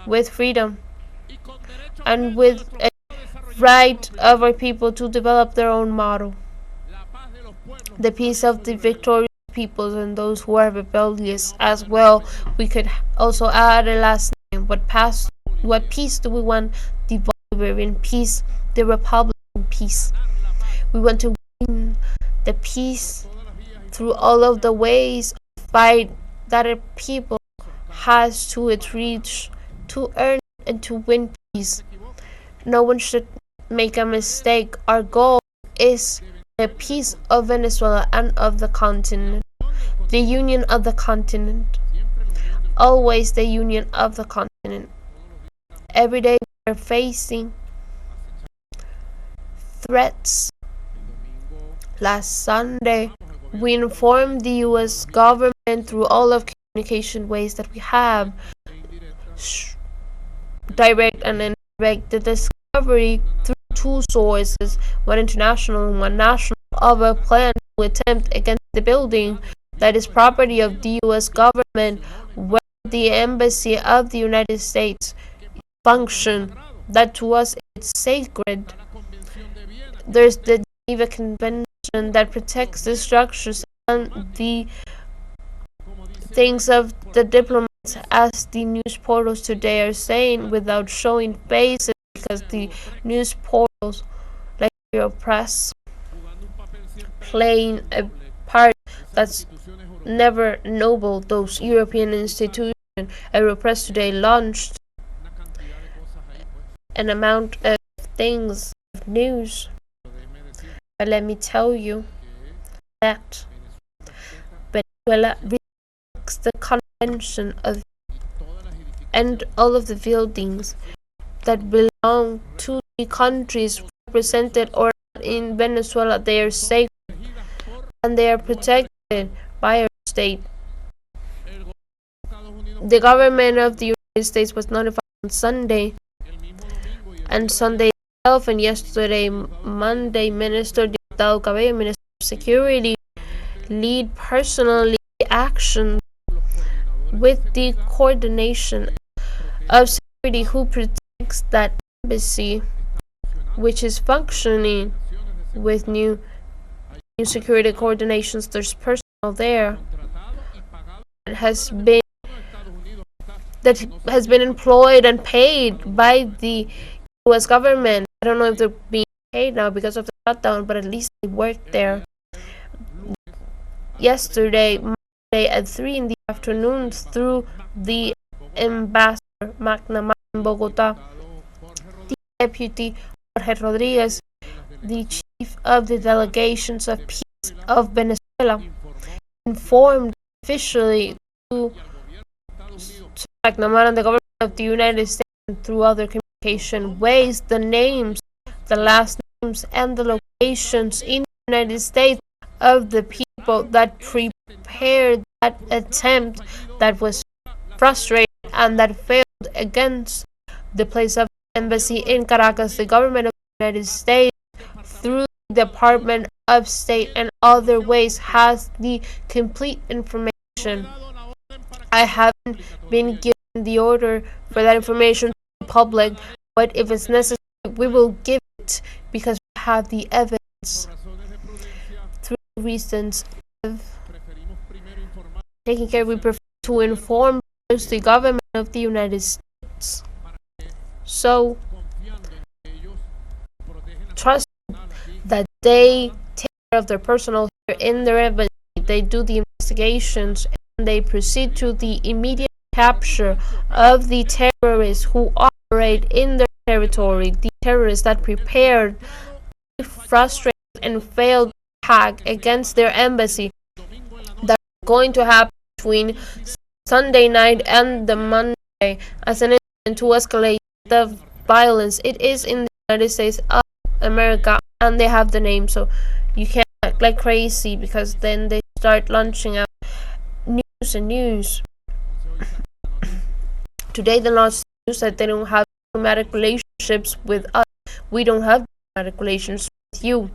with freedom and with a right of our people to develop their own model. The peace of the victorious peoples and those who are rebellious as well. We could also add a last name. What peace do we want? The Bolivarian peace, the Republican peace. We want to win the peace through all of the ways of fight that a people has to reach to earn and to win peace. No one should make a mistake. Our goal is the peace of Venezuela and of the continent. The union of the continent. Always the union of the continent. Every day we are facing threats. Last Sunday, we informed the U.S. government through all of communication ways that we have, direct and indirect, the discovery through two sources, one international and one national, of a plan to attempt against the building that is property of the U.S. government, where the embassy of the United States function, that to us it's sacred. There's the Geneva Convention that protects the structures and the things of the diplomats, as the news portals today are saying, without showing faces, because the news portals, like your press, playing a part that's never noble. Those European institutions, Europress today launched an amount of things, of news. But let me tell you that Venezuela respects the convention of and all of the buildings that belong to the countries represented or in Venezuela. They are sacred and they are protected by our state. The government of the United States was notified on Sunday, and Sunday itself, and yesterday, Monday, Minister Dagoberto, Minister of Security, lead personally action with the coordination of security who protects that embassy, which is functioning with new security coordinations. There's personnel there that has been employed and paid by the U.S. government. I don't know if they're being paid now because of the shutdown, but at least they worked there. Yesterday, Monday at 3 in the afternoon, through the ambassador McNamara in Bogota, the deputy Jorge Rodríguez, the chief of the delegations of peace of Venezuela, informed officially to McNamara and the government of the United States, and through other communication ways, the names, the last names, and the locations in the United States of the people that prepared that attempt that was frustrated and that failed against the place of the embassy in Caracas. The government of the United States, through the Department of State and other ways, has the complete information. I haven't been given the order for that information to the public, but if it's necessary, we will give it because we have the evidence. Through reasons of taking care, we prefer to inform the government of the United States. So, trust that they take care of their personnel here in their embassy. They do the investigations and they proceed to the immediate capture of the terrorists who operate in their territory, the terrorists that prepared the frustrated and failed attack against their embassy that are going to happen between Sunday night and the Monday as an incident to escalate the violence. It is in the United States of America, and they have the name, so you can't act like crazy, because then they start launching out news and news. Today they launched news that they don't have diplomatic relationships with us. We don't have diplomatic relations with you.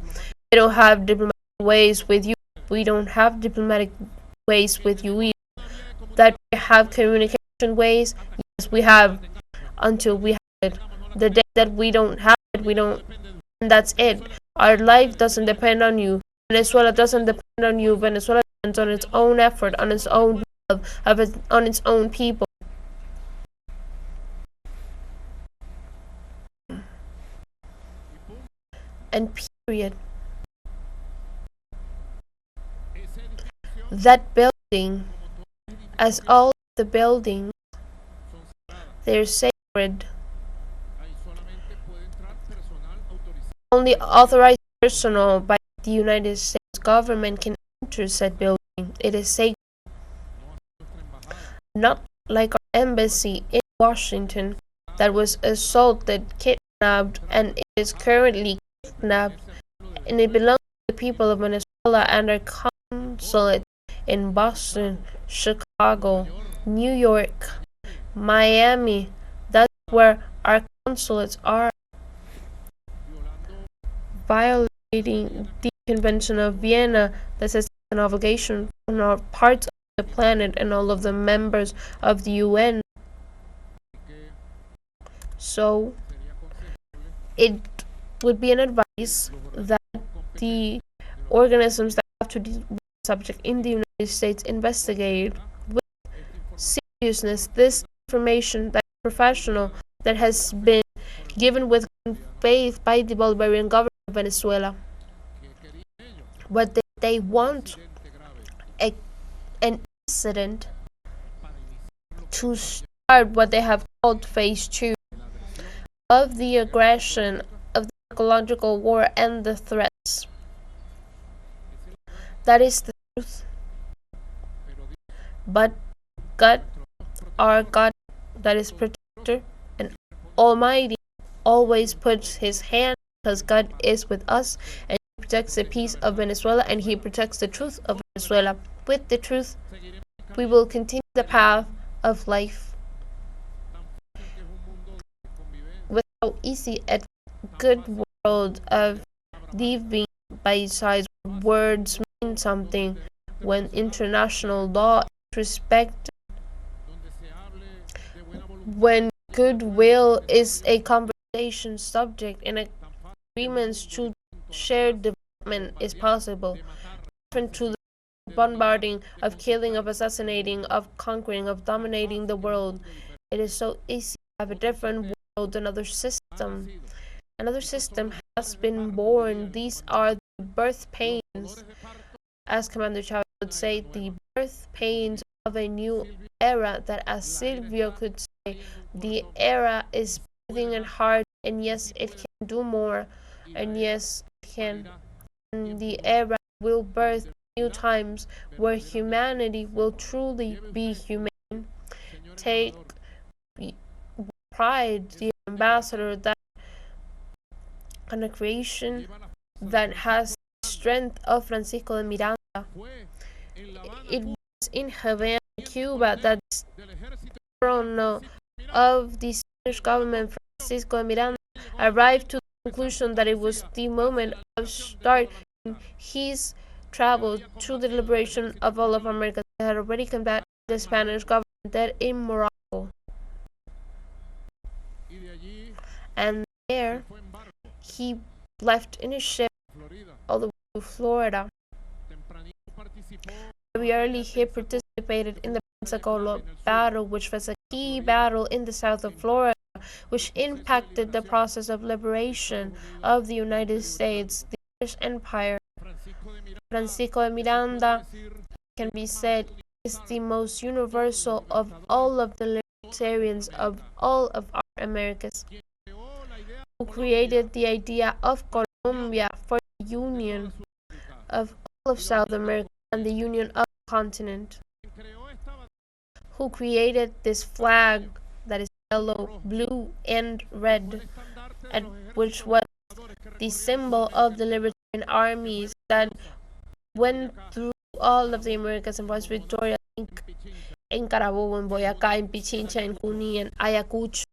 They don't have diplomatic ways with you. We don't have diplomatic ways with you either. That we have communication ways, yes, we have. until we have it. The day that we don't have it, we don't, and that's it. Our life doesn't depend on you. Venezuela doesn't depend on you. Venezuela depends on its own effort, on its own love, on its own people. And period. That building, as all the buildings, they're sacred. Only authorized personnel by the United States government can enter said building. It is sacred. Not like our embassy in Washington that was assaulted, kidnapped, and is currently kidnapped, and it belongs to the people of Venezuela and our consulate in Boston, Chicago, New York, Miami. That's where our consulates are. Violating the Convention of Vienna that says an obligation on all parts of the planet and all of the members of the UN. So it would be an advice that the organisms that have to deal with the subject in the United States investigate with seriousness this information that is professional, that has been given with faith by the Bolivarian government of Venezuela. What they want an incident to start what they have called phase 2 of the aggression, of the ecological war and the threats. That is the truth. But God, our God, that is protector and almighty, always puts his hand, because God is with us, and he protects the peace of Venezuela, and he protects the truth of Venezuela. With the truth, we will continue the path of life. With how easy a good world of living by sides, words mean something when international law is respected, when goodwill is a conversation subject and agreements to shared development is possible, different to the bombarding, of killing, of assassinating, of conquering, of dominating the world. It is so easy to have a different world, another system. Another system has been born. These are the birth pains, as Commander Chavez would say, the birth pains of a new era, that as Silvio could say, the era is breathing and hard, and yes, it can do more, and yes, it can. And the era will birth new times where humanity will truly be humane. Take pride, the ambassador, that on a creation that has the strength of Francisco de Miranda. It was in Havana, Cuba, that the colonel of the Spanish government, Francisco de Miranda, arrived to the conclusion that it was the moment of starting his travel to the liberation of all of America. They had already combated the Spanish government there in Morocco. And there, he left in a ship all the way to Florida. Very early, he participated in the Pensacola battle, which was a key battle in the south of Florida, which impacted the process of liberation of the United States, the British Empire. Francisco de Miranda, can be said, is the most universal of all of the libertarians of all of our Americas, who created the idea of Colombia for the union of all of South America and the union of the continent, who created this flag that is yellow, blue, and red, and which was the symbol of the libertarian armies that went through all of the Americas and was victorious in Carabobo, in Boyacá, in Pichincha, in Cuni, in Ayacucho,